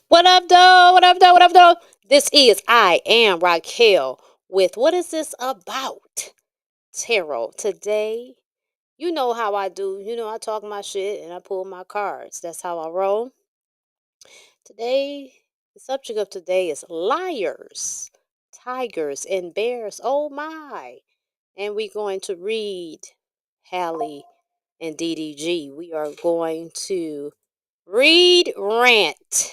What up, though? What up, though? What up, though? This is I am Racquel with What is this about? Tarot. Today, you know how I do. You know, I talk my shit and I pull my cards. That's how I roll. Today, the subject of today is liars, tigers, and bears. Oh my. And we're going to read Halle and DDG. We are going to read, rant,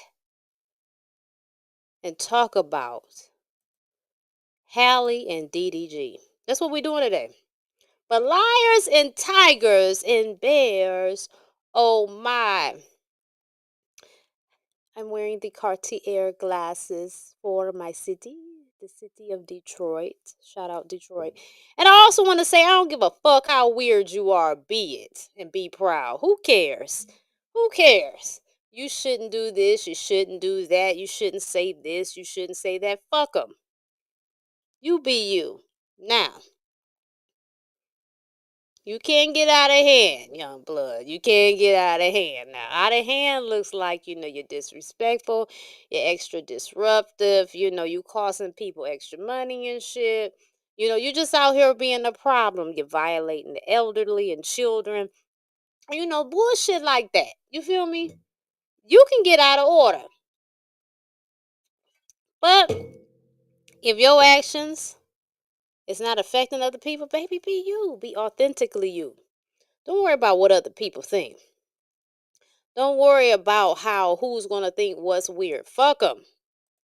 and talk about Halle and DDG. That's what we're doing today. But liars and tigers and bears, oh my. I'm wearing the Cartier glasses for my city, the city of Detroit. Shout out Detroit. And I also want to say I don't give a fuck how weird you are, be it, and be proud. Who cares? Who cares? You shouldn't do this, you shouldn't do that, you shouldn't say this, you shouldn't say that. Fuck them. You be you. Now, you can't get out of hand, young blood. You can't get out of hand. Now, out of hand looks like, you're disrespectful, you're extra disruptive, you costing people extra money and shit. You're just out here being a problem. You're violating the elderly and children. Bullshit like that. You feel me? You can get out of order. But if your actions is not affecting other people, baby, be you. Be authentically you. Don't worry about what other people think. Don't worry about who's gonna think what's weird. Fuck them.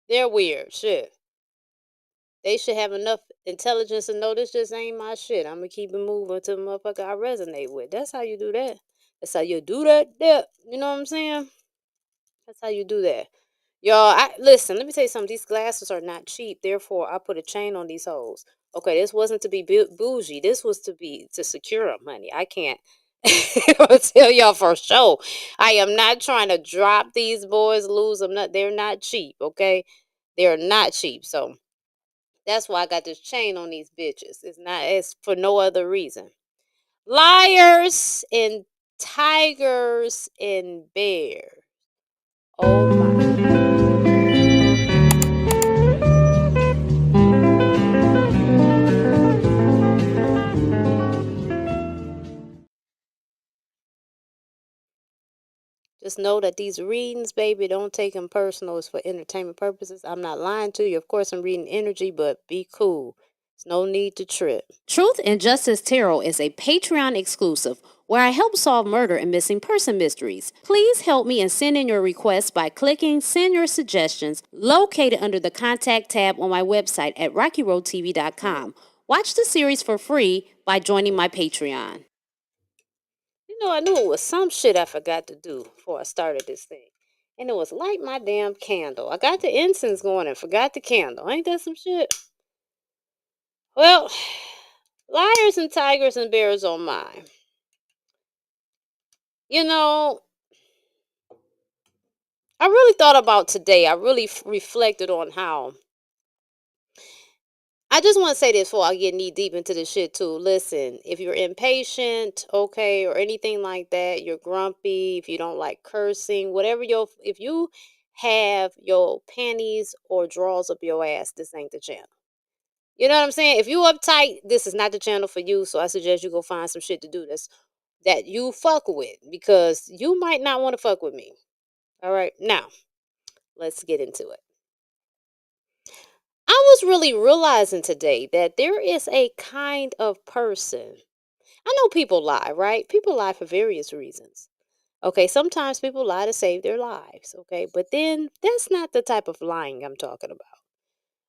They're weird. Shit. They should have enough intelligence to know this just ain't my shit. I'm gonna keep it moving to the motherfucker I resonate with. That's how you do that. That's how you do that. Yeah. You know what I'm saying? That's how you do that. Y'all, listen, let me tell you something. These glasses are not cheap. Therefore, I put a chain on these hoes. Okay, this wasn't to be bougie. This was to secure them, honey. I can't. I'll tell y'all for sure. I am not trying to drop these boys, lose them. Not, they're not cheap. Okay, they're not cheap. So that's why I got this chain on these bitches. It's not. It's for no other reason. Liars and tigers and bears. Oh my. Just know that these readings, baby, don't take them personal. It's for entertainment purposes. I'm not lying to you. Of course, I'm reading energy, but be cool. There's no need to trip. Truth and Justice Tarot is a Patreon exclusive where I help solve murder and missing person mysteries. Please help me and send in your requests by clicking Send Your Suggestions located under the Contact tab on my website at RacqiRoadTV.com. Watch the series for free by joining my Patreon. I knew it was some shit I forgot to do before I started this thing. And it was light my damn candle. I got the incense going and forgot the candle. Ain't that some shit? Well, liars and tigers and bears on mine. I really thought about today. I really reflected on how. I just want to say this before I get knee deep into this shit too. Listen, if you're impatient, okay, or anything like that, you're grumpy, if you don't like cursing, if you have your panties or drawers up your ass, this ain't the channel. You know what I'm saying? If you uptight, this is not the channel for you. So I suggest you go find some shit to do that you fuck with, because you might not want to fuck with me. All right, now let's get into it. I was really realizing today that there is a kind of person. I know people lie, right? People lie for various reasons. Okay, sometimes people lie to save their lives, okay? But then that's not the type of lying I'm talking about.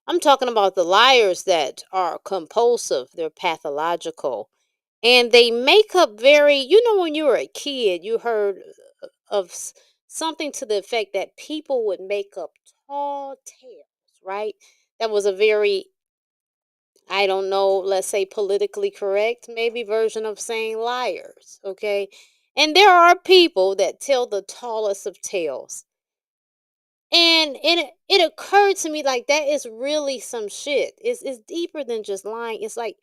I'm talking about the liars that are compulsive, they're pathological, and they make up when you were a kid, you heard of something to the effect that people would make up tall tales, right? That was a very, I don't know, let's say politically correct, maybe version of saying liars, okay? And there are people that tell the tallest of tales. And it occurred to me like that is really some shit. It's deeper than just lying. It's like,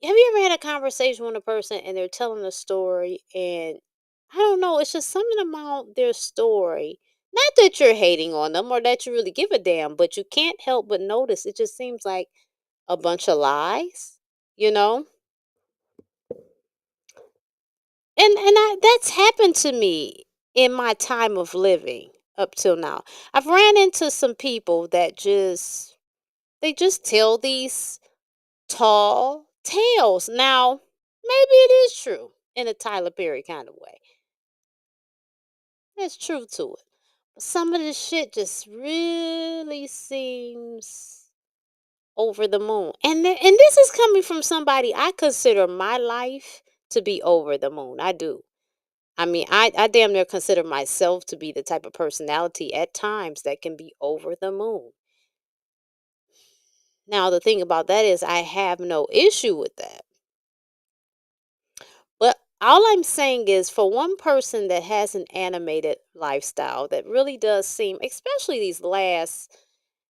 have you ever had a conversation with a person and they're telling a story, and I don't know, it's just something about their story. Not that you're hating on them or that you really give a damn, but you can't help but notice it just seems like a bunch of lies, you know? That's happened to me in my time of living up till now. I've ran into some people that they just tell these tall tales. Now, maybe it is true in a Tyler Perry kind of way. There's truth to it. But some of this shit just really seems over the moon. And this is coming from somebody I consider my life to be over the moon. I do. I mean, I damn near consider myself to be the type of personality at times that can be over the moon. Now, the thing about that is, I have no issue with that. But all I'm saying is, for one person that has an animated lifestyle that really does seem, especially these last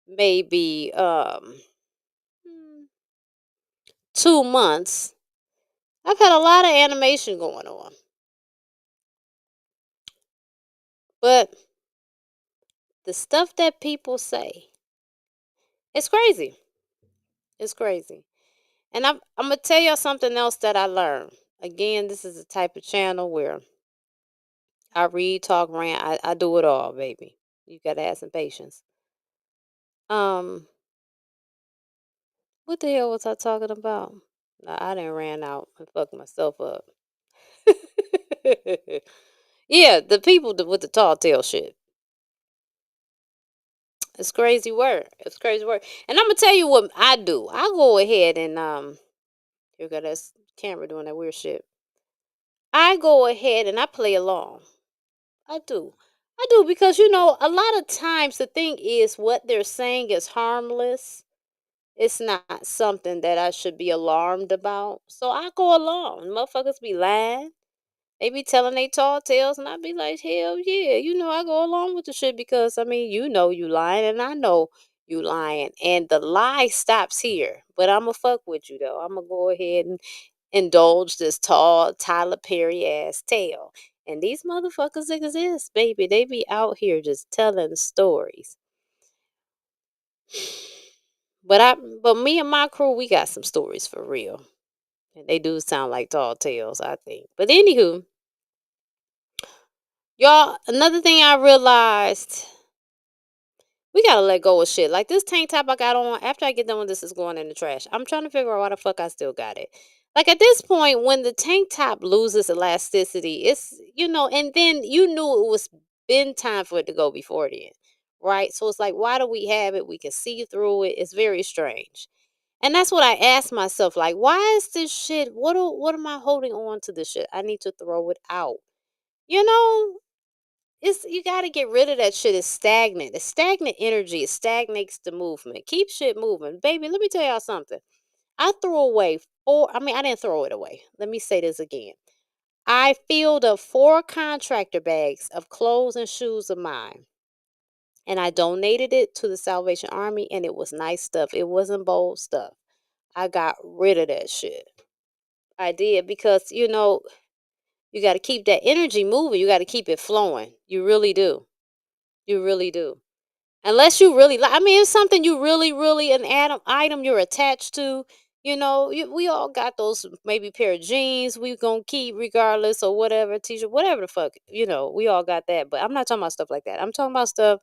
maybe mm, 2 months, I've had a lot of animation going on. But the stuff that people say, it's crazy. It's crazy. And I'm gonna tell y'all something else that I learned. Again, this is the type of channel where I read, talk, rant. I do it all, baby. You gotta have some patience. Um, what the hell was I talking about? Nah, I didn't ran out and fucked myself up. Yeah, the people with the tall tale shit. It's crazy work. It's crazy work. And I'm gonna tell you what I do. I go ahead and here got this camera doing that weird shit. I go ahead and I play along. I do. I do because a lot of times the thing is what they're saying is harmless. It's not something that I should be alarmed about. So I go along. Motherfuckers be lying. They be telling they tall tales and I be like, hell yeah. I go along with the shit because I mean, you lying and I know you lying. And the lie stops here. But I'ma fuck with you though. I'ma go ahead and indulge this tall Tyler Perry ass tale. And these motherfuckers exist, baby. They be out here just telling stories. But me and my crew, we got some stories for real. And they do sound like tall tales, I think. But anywho, y'all, another thing I realized, we gotta let go of shit. Like this tank top I got on, after I get done with this, is going in the trash. I'm trying to figure out why the fuck I still got it. Like at this point, when the tank top loses elasticity, and then you knew it was been time for it to go before then. Right? So it's like, why do we have it? We can see through it. It's very strange. And that's what I asked myself, like, why is this shit? What am I holding on to this shit? I need to throw it out. You know, you got to get rid of that shit. It's stagnant. It's stagnant energy. It stagnates the movement. Keep shit moving, baby. Let me tell y'all something. I threw away four. I mean, I didn't throw it away. Let me say this again. I filled up 4 contractor bags of clothes and shoes of mine, and I donated it to the Salvation Army. And it was nice stuff. It wasn't bold stuff. I got rid of that shit. I did because you got to keep that energy moving. You got to keep it flowing. You really do. You really do. Unless you really like, I mean, it's something you really, really an item you're attached to. We all got those maybe pair of jeans we gonna keep regardless or whatever t-shirt, whatever the fuck. We all got that. But I'm not talking about stuff like that. I'm talking about stuff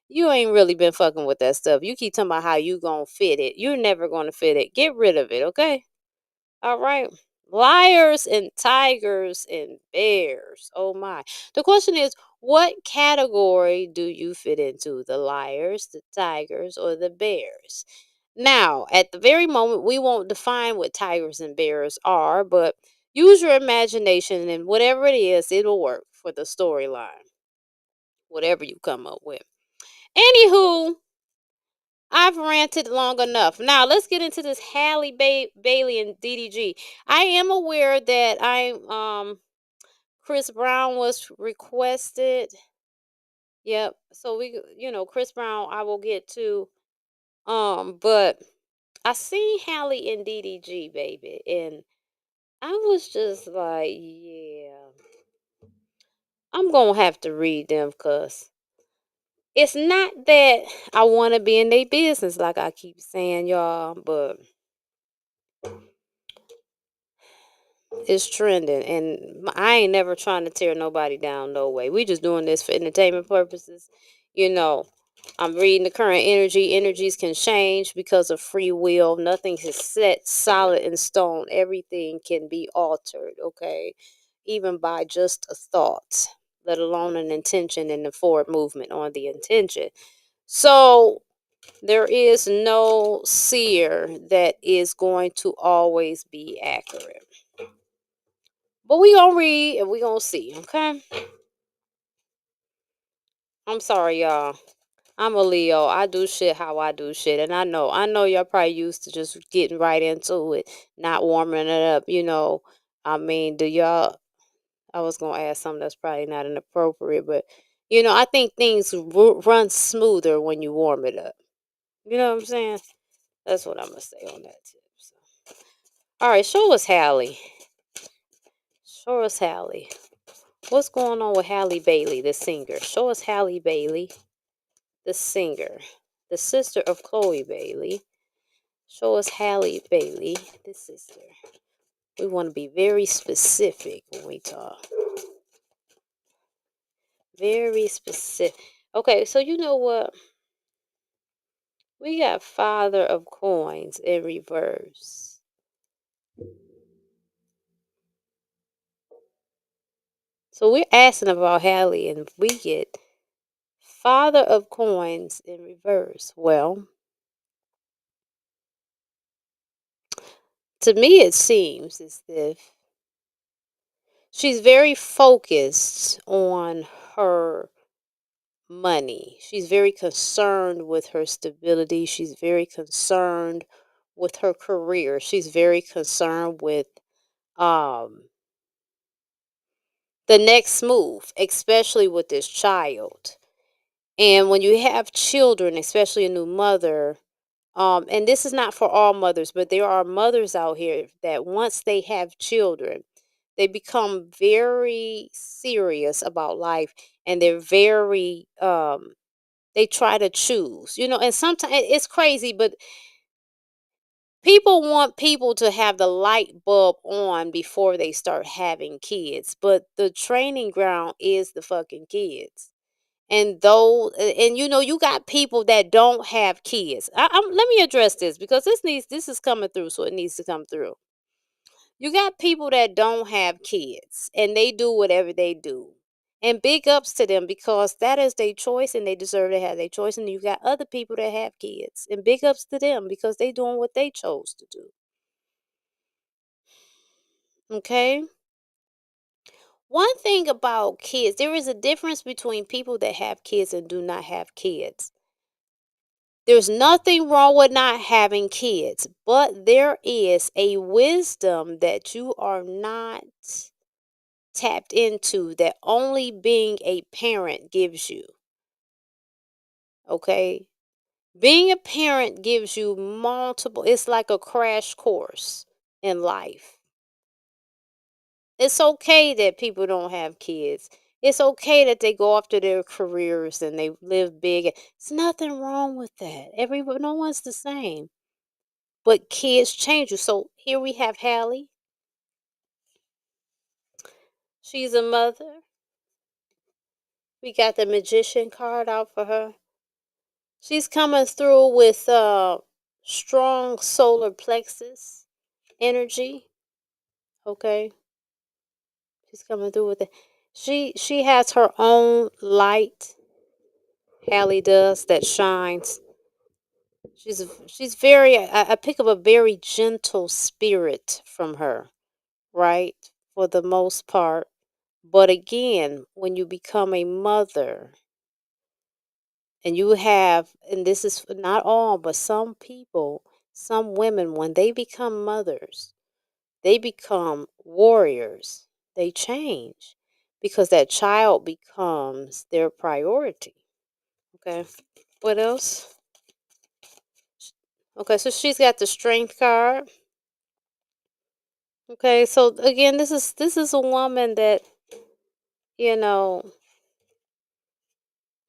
you ain't really been fucking with that stuff. You keep talking about how you gonna fit it. You're never gonna fit it. Get rid of it, okay? All right. Liars and tigers and bears. Oh my. The question is, what category do you fit into? The liars, the tigers, or the bears? Now, at the very moment, we won't define what tigers and bears are, but use your imagination and whatever it is, it'll work for the storyline, whatever you come up with. Anywho, I've ranted long enough. Now let's get into this Halle Bailey and DDG. I am aware that Chris Brown was requested. Yep. So Chris Brown I will get to. But I seen Halle and DDG, baby, and I was just like, yeah, I'm gonna have to read them, cuz It's not that I want to be in their business, like I keep saying, y'all, but it's trending, and I ain't never trying to tear nobody down, no way. We just doing this for entertainment purposes. You know, I'm reading the current energy. Energies can change because of free will. Nothing is set solid in stone. Everything can be altered, okay? Even by just a thought, let alone an intention and the forward movement on the intention. So there is no seer that is going to always be accurate. But we gonna read and we gonna see, okay? I'm sorry, y'all. I'm a Leo. I do shit how I do shit, and I know y'all probably used to just getting right into it, not warming it up. I mean, do y'all? I was gonna ask something that's probably not inappropriate, but I think things run smoother when you warm it up. You know what I'm saying? That's what I'm gonna say on that tip. So. All right, show us Halle. Show us Halle. What's going on with Halle Bailey, the singer? Show us Halle Bailey, the singer, the sister of Chloe Bailey. Show us Halle Bailey, the sister. We want to be very specific when we talk. Very specific. Okay, so you know what? We got Father of Coins in reverse. So we're asking about Halle, and we get Father of Coins in reverse. Well, to me, it seems as if she's very focused on her money. She's very concerned with her stability. She's very concerned with her career. She's very concerned with um the next move, especially with this child. And when you have children, especially a new mother, and this is not for all mothers, but there are mothers out here that once they have children, they become very serious about life, and they're very they try to choose, and sometimes it's crazy, but people want people to have the light bulb on before they start having kids, but the training ground is the fucking kids. And though, and you got people that don't have kids. Let me address this because this is coming through, so it needs to come through. You got people that don't have kids and they do whatever they do. And big ups to them because that is their choice and they deserve to have their choice. And you got other people that have kids. And big ups to them because they doing what they chose to do. Okay? One thing about kids, there is a difference between people that have kids and do not have kids. There's nothing wrong with not having kids, but there is a wisdom that you are not tapped into that only being a parent gives you. Okay? Being a parent gives you multiple, it's like a crash course in life. It's okay that people don't have kids. It's okay that they go after their careers and they live big. It's nothing wrone with that. Everyone, no one's the same. But kids change you. So here we have Halle. She's a mother. We got the magician card out for her. She's coming through with strong solar plexus energy. Okay. She's coming through with it. She has her own light. Halle does that shines. She's very I pick up a very gentle spirit from her, right? For the most part. But again, when you become a mother and you have, and this is not all, but some people, some women, when they become mothers, they become warriors. They change because that child becomes their priority. Okay. What else? Okay, so she's got the strength card. Okay, so again, this is a woman that, you know,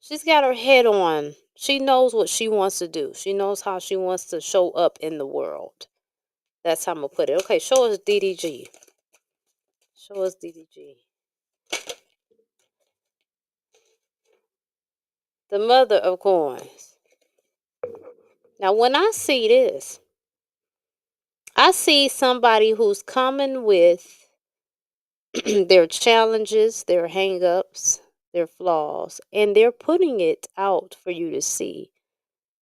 She's got her head on. She knows what she wants to do. She knows how she wants to show up in the world. That's how I'm going to put it. Okay, show us DDG. Show us DDG. The mother of coins. Now, when I see this, I see somebody who's coming with their challenges, their hang-ups, their flaws, and they're putting it out for you to see.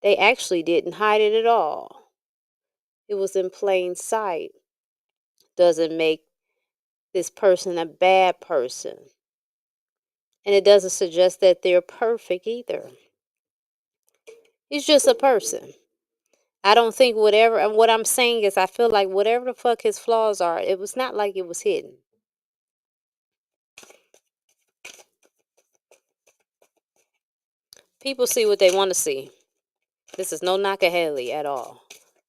They actually didn't hide it at all. It was in plain sight. Doesn't make this person a bad person. And it doesn't suggest that they're perfect either. He's just a person. I don't think whatever, and what I'm saying is I feel like whatever the fuck his flaws are, it was not like it was hidden. People see what they want to see. This is no knock at Halle at all.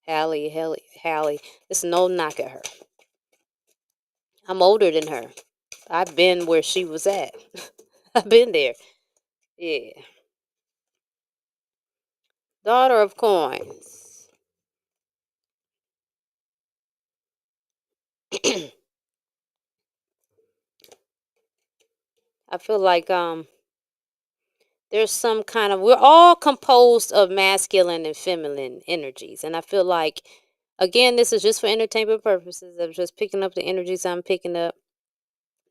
Halle. This is no knock at her. I'm older than her. I've been where she was at. I've been there. Yeah. Daughter of coins. I feel like there's some kind of, we're all composed of masculine and feminine energies, and I feel like, again, this is just for entertainment purposes. I'm just picking up the energies I'm picking up.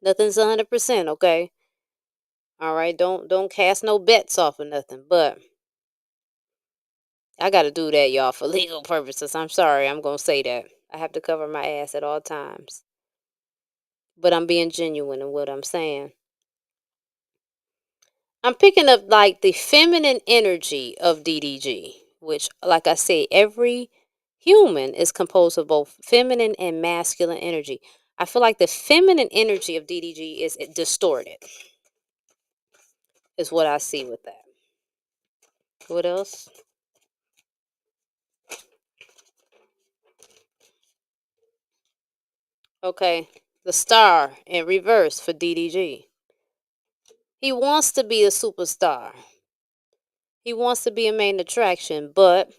Nothing's 100%, okay? All right, don't cast no bets off of nothing, but I got to do that, y'all, for legal purposes. I'm sorry, I'm gonna say that. I have to cover my ass at all times, but I'm being genuine in what I'm saying. I'm picking up like the feminine energy of DDG, which, like I say, every human is composed of both feminine and masculine energy. I feel like the feminine energy of DDG is distorted, is what I see with that. What else? Okay, the star in reverse for DDG. He wants to be a superstar. He wants to be a main attraction, but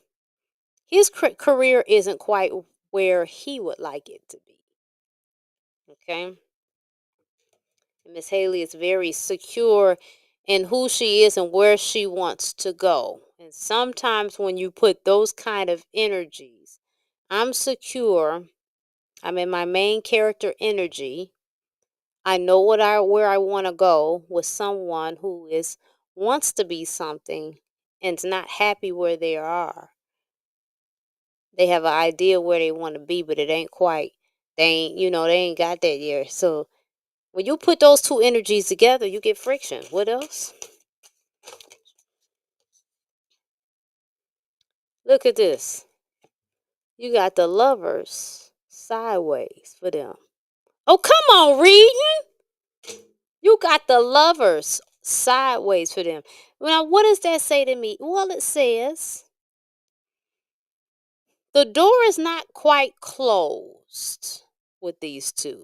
his career isn't quite where he would like it to be. Okay? Miss Halle is very secure in who she is and where she wants to go. And sometimes when you put those kind of energies, I'm secure, I'm in my main character energy, I know where I want to go with someone who wants to be something and's not happy where they are. They have an idea where they want to be, but it ain't quite. They ain't got that yet. So when you put those two energies together, you get friction. What else? Look at this. You got the lovers sideways for them. Oh, come on, reading. You got the lovers sideways for them. Now, what does that say to me? Well, it says the door is not quite closed with these two.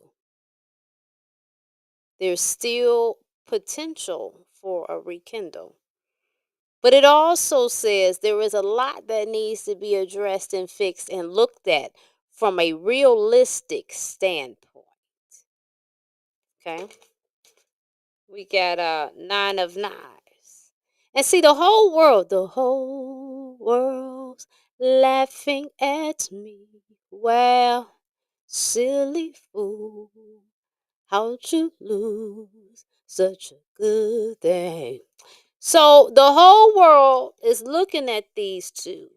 There's still potential for a rekindle. But it also says there is a lot that needs to be addressed and fixed and looked at from a realistic standpoint. Okay? We got 9 of knives. And see, the whole world's laughing at me. Well, silly fool, how'd you lose such a good thing? So the whole world is looking at these two.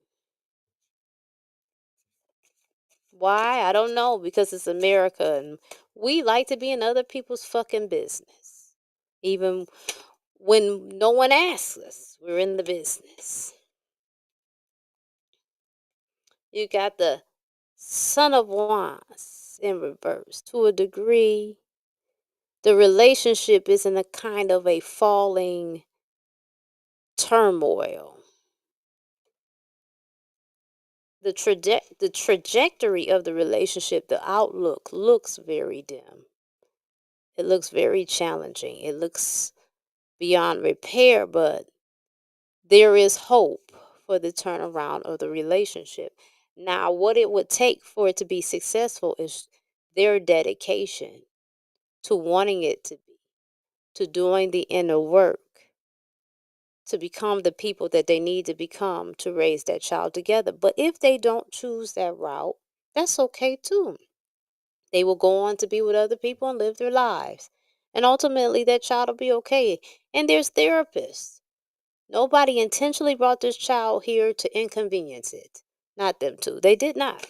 Why? I don't know, because it's America and we like to be in other people's fucking business. Even when no one asks us, we're in the business. You got the Son of Wands in reverse. To a degree, the relationship is in a kind of a falling turmoil. The trajectory of the relationship, the outlook looks very dim. It looks very challenging. It looks beyond repair, but there is hope for the turnaround of the relationship. Now, what it would take for it to be successful is their dedication to wanting it to be, to doing the inner work, to become the people that they need to become to raise that child together. But if they don't choose that route, that's okay too. They will go on to be with other people and live their lives. And ultimately, that child will be okay. And there's therapists. Nobody intentionally brought this child here to inconvenience it. Not them two. They did not.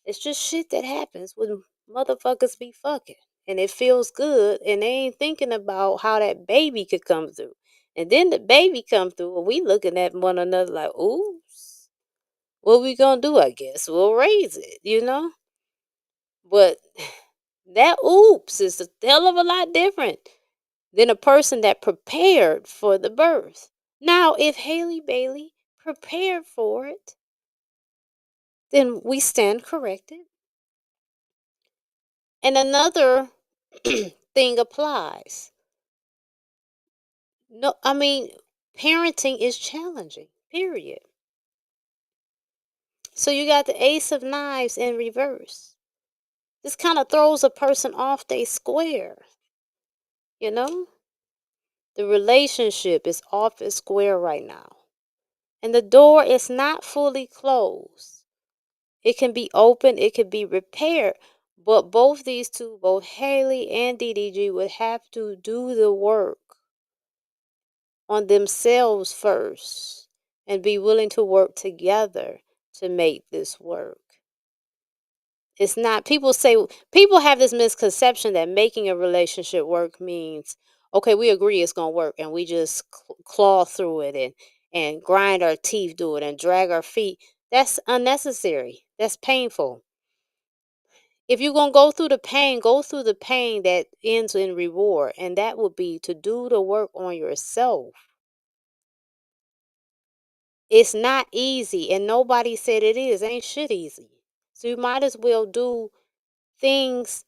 It's just shit that happens when motherfuckers be fucking. And it feels good, and they ain't thinking about how that baby could come through. And then the baby come through, and we looking at one another like, oops, what we gonna do? I guess we'll raise it, you know? But that oops is a hell of a lot different than a person that prepared for the birth. Now, if Haley Bailey prepared for it, then we stand corrected. And another thing applies. No, I mean, parenting is challenging, period. So you got the Ace of Knives in reverse. This kind of throws a person off they square, you know? The relationship is off its square right now. And the door is not fully closed. It can be open, it can be repaired. But both these two, both Haley and DDG, would have to do the work on themselves first and be willing to work together to make this work. It's not, people have this misconception that making a relationship work means, okay, we agree it's going to work and we just claw through it and grind our teeth through it and drag our feet. That's unnecessary. That's painful. If you're going to go through the pain that ends in reward. And that would be to do the work on yourself. It's not easy, and nobody said it is. Ain't shit easy. So you might as well do things.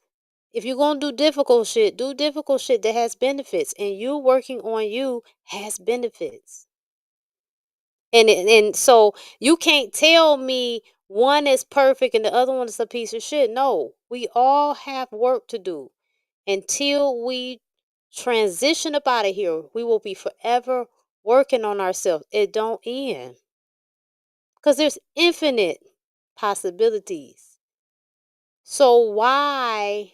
If you're going to do difficult shit that has benefits. And you working on you has benefits. And so you can't tell me one is perfect and the other one is a piece of shit. No, we all have work to do. Until we transition up out of here, we will be forever working on ourselves. It don't end. Because there's infinite possibilities. So why,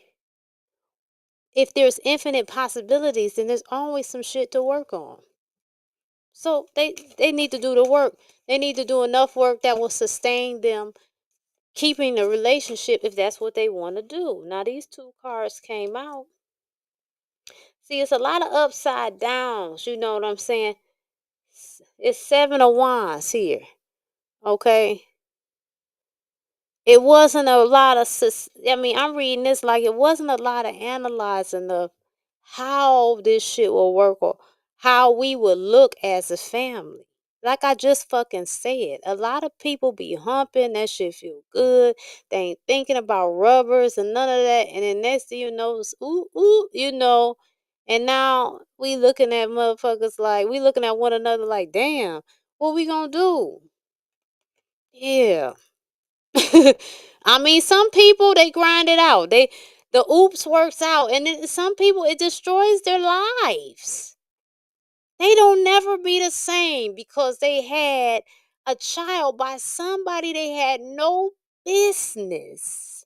if there's infinite possibilities, then there's always some shit to work on. So they need to do the work. They need to do enough work that will sustain them keeping the relationship if that's what they want to do. Now these two cards came out. See, it's a lot of upside downs, you know what I'm saying? It's 7 of Wands here. Okay? It wasn't a lot of, I mean, I'm reading this like it wasn't a lot of analyzing of how this shit will work or how we will look as a family. Like I just fucking said, a lot of people be humping, that shit feel good. They ain't thinking about rubbers and none of that. And then next thing you know, it's ooh, ooh, you know. And now we looking at motherfuckers like, we looking at one another like, damn, what we gonna do? Yeah. I mean, some people they grind it out. The oops works out, and then some people it destroys their lives. They don't never be the same because they had a child by somebody they had no business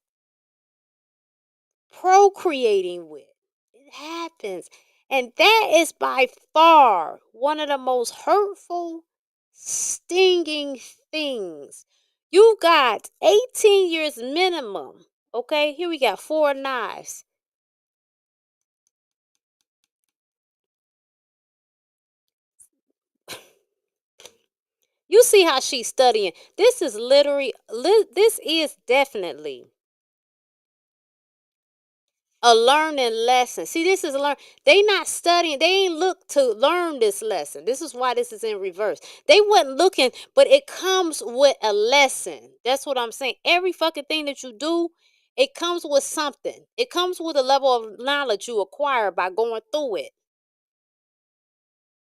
procreating with. It happens. And that is by far one of the most hurtful, stinging things. You got 18 years minimum. Okay, here we got 4 knives. You see how she's studying. This is this is definitely a learning lesson. See, this is a learn. They not studying. They ain't look to learn this lesson. This is why this is in reverse. They wasn't looking, but it comes with a lesson. That's what I'm saying. Every fucking thing that you do, it comes with something. It comes with a level of knowledge you acquire by going through it.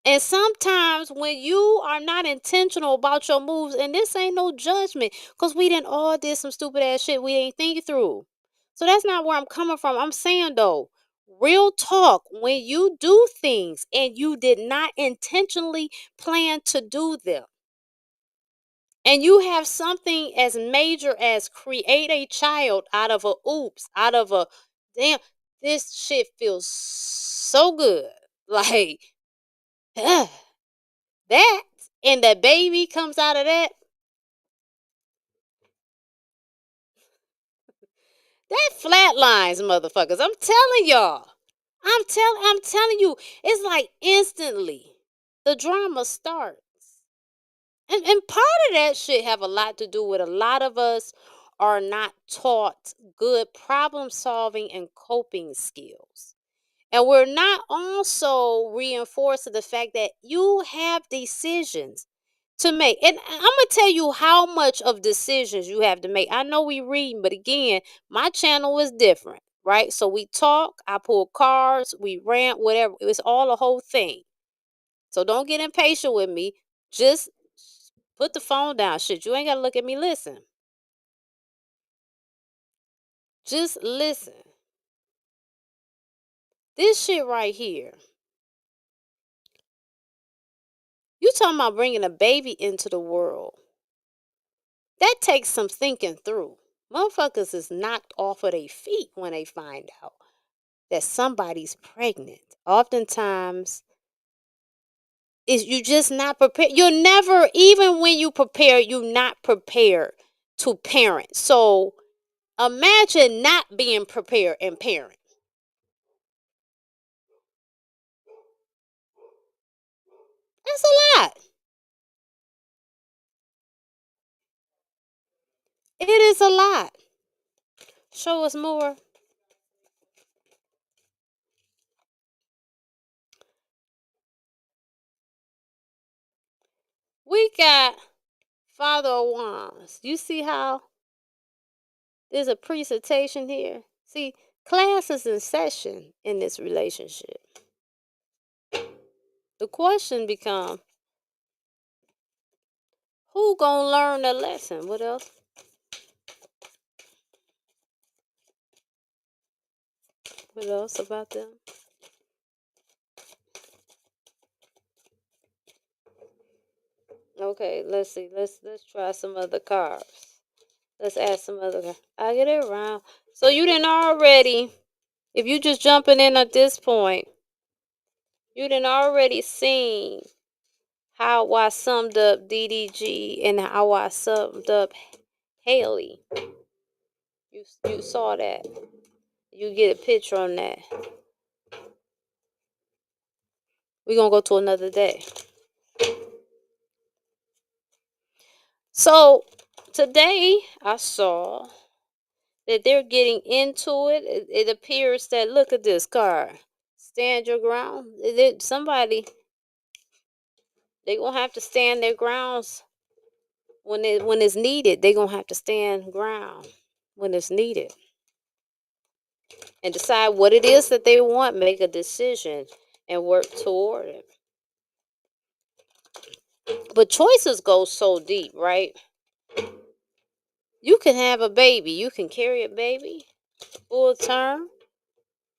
And sometimes when you are not intentional about your moves, and this ain't no judgment, because we didn't all did some stupid ass shit we ain't think through. So that's not where I'm coming from. I'm saying though, real talk, when you do things and you did not intentionally plan to do them, and you have something as major as create a child out of a oops, out of a damn, this shit feels so good. Like, that, and the baby comes out of that, that flatlines, motherfuckers. I'm telling y'all. I'm telling you, it's like instantly the drama starts. And part of that shit have a lot to do with a lot of us are not taught good problem solving and coping skills. And we're not also reinforcing the fact that you have decisions to make. And I'm gonna tell you how much of decisions you have to make. I know we reading, but again, my channel is different, right? So we talk, I pull cards, we rant, whatever. It's all a whole thing. So don't get impatient with me. Just put the phone down. Shit, you ain't gotta look at me. Listen. Just listen. This shit right here. You talking about bringing a baby into the world. That takes some thinking through. Motherfuckers is knocked off of their feet when they find out that somebody's pregnant. Oftentimes, is you just not prepared. You're never, even when you prepare, you're not prepared to parent. So imagine not being prepared and parent. That's a lot. It is a lot. Show us more. We got Father of Wands. You see how there's a presentation here? See, class is in session in this relationship. The question becomes, who gonna learn the lesson? What else? What else about them? Okay, let's see. Let's try some other cards. Let's add some other. I get it around. So you didn't already. If you just jumping in at this point, you didn't already seen how I summed up DDG and how I summed up Halle. You saw that. You get a picture on that. We're gonna go to another day. So today I saw that they're getting into it. It appears that, look at this card. Stand your ground. Somebody, they gonna have to stand their grounds when it's needed. They gonna have to stand ground when it's needed and decide what it is that they want. Make a decision and work toward it. But choices go so deep, right? You can have a baby. You can carry a baby full term,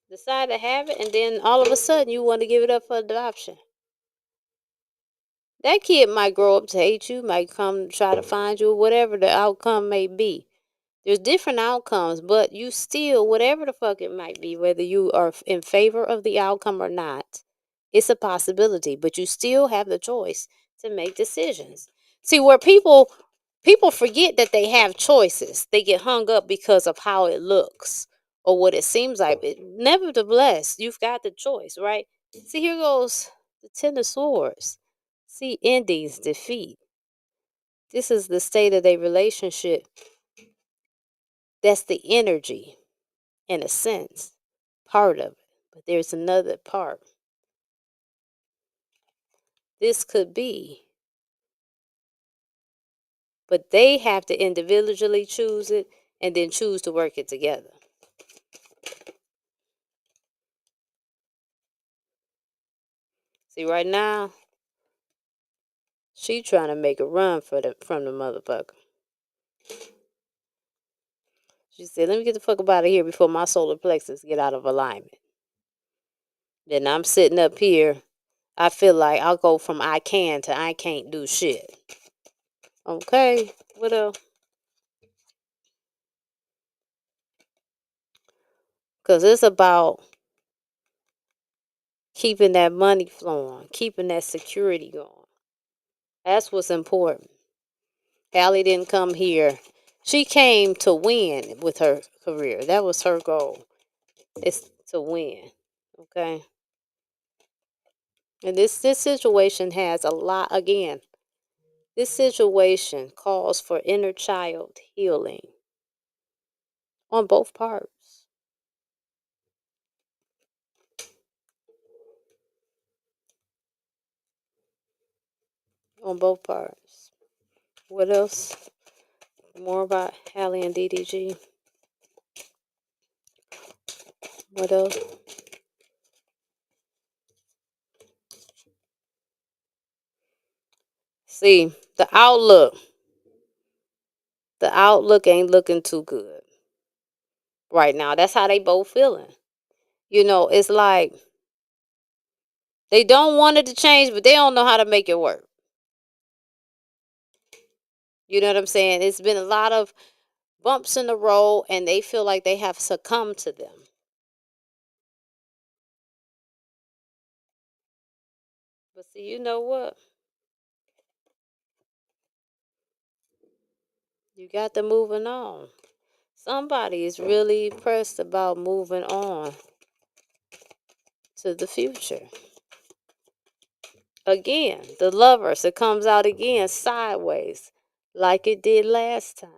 decide to have it, and then all of a sudden you want to give it up for adoption. That kid might grow up to hate you, might come try to find you, whatever the outcome may be. There's different outcomes, but you still, whatever the fuck it might be, whether you are in favor of the outcome or not, it's a possibility, but you still have the choice to make decisions. See, where people forget that they have choices. They get hung up because of how it looks or what it seems like. Nevertheless, you've got the choice, right? See, here goes the Ten of Swords. See, endings, defeat. This is the state of their relationship. That's the energy, in a sense, part of it. But there's another part. This could be, but they have to individually choose it and then choose to work it together. See, right now, she trying to make a run from the motherfucker. She said, let me get the fuck up out of here before my solar plexus get out of alignment. Then I'm sitting up here. I feel like I'll go from I can to I can't do shit. Okay, what else? Because it's about keeping that money flowing, keeping that security going. That's what's important. Halle didn't come here. She came to win with her career. That was her goal. It's to win. Okay. And this situation has a lot, again, this situation calls for inner child healing on both parts. On both parts. What else? More about Halle and DDG. What else? See, the outlook ain't looking too good right now. That's how they both feeling. You know, it's like they don't want it to change, but they don't know how to make it work. You know what I'm saying? It's been a lot of bumps in the road, and they feel like they have succumbed to them. But see, you know what? You got to moving on. Somebody is really pressed about moving on to the future. Again, the Lovers, it comes out again sideways like it did last time.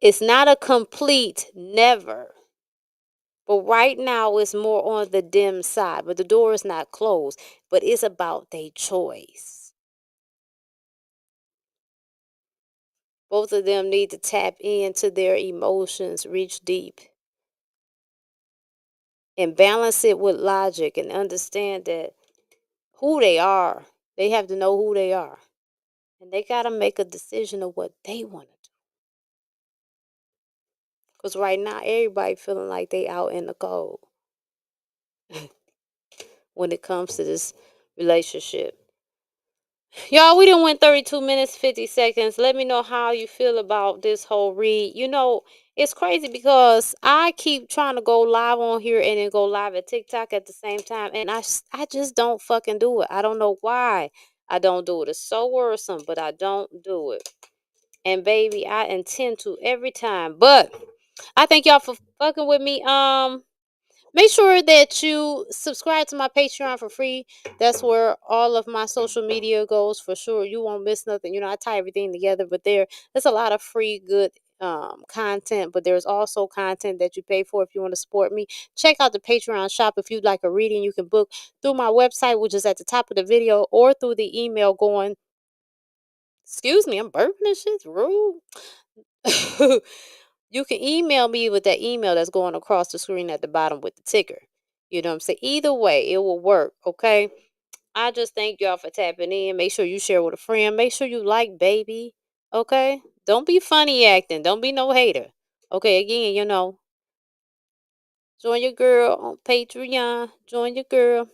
It's not a complete never. But right now it's more on the dim side. But the door is not closed. But it's about their choice. Both of them need to tap into their emotions, reach deep, and balance it with logic and understand that who they are. They have to know who they are. And they got to make a decision of what they want to do. Because right now, everybody feeling like they out in the cold when it comes to this relationship. Y'all, we done went 32 minutes, 50 seconds. Let me know how you feel about this whole read. You know, it's crazy because I keep trying to go live on here and then go live at TikTok at the same time. And I just don't fucking do it. I don't know why I don't do it. It's so worrisome, but I don't do it. And baby, I intend to every time. But I thank y'all for fucking with me. Make sure that you subscribe to my Patreon for free. That's where all of my social media goes for sure. You won't miss nothing. You know, I tie everything together, but there's a lot of free good content, but there's also content that you pay for if you want to support me. Check out the Patreon shop if you'd like a reading. You can book through my website, which is at the top of the video, or through the email going. Excuse me, I'm burping this shit's rude. You can email me with that email that's going across the screen at the bottom with the ticker. You know what I'm saying? Either way, it will work. Okay. I just thank y'all for tapping in. Make sure you share with a friend. Make sure you like, baby. Okay. Don't be funny acting. Don't be no hater. Okay. Again, you know, join your girl on Patreon. Join your girl.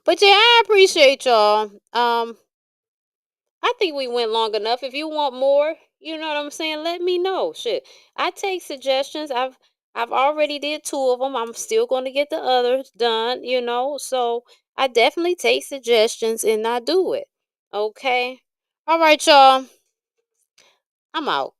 But yeah, I appreciate y'all. I think we went long enough. If you want more, you know what I'm saying, let me know. Shit. I take suggestions. I've already did 2 of them. I'm still going to get the others done, you know. So, I definitely take suggestions and I do it. Okay? All right, y'all. I'm out.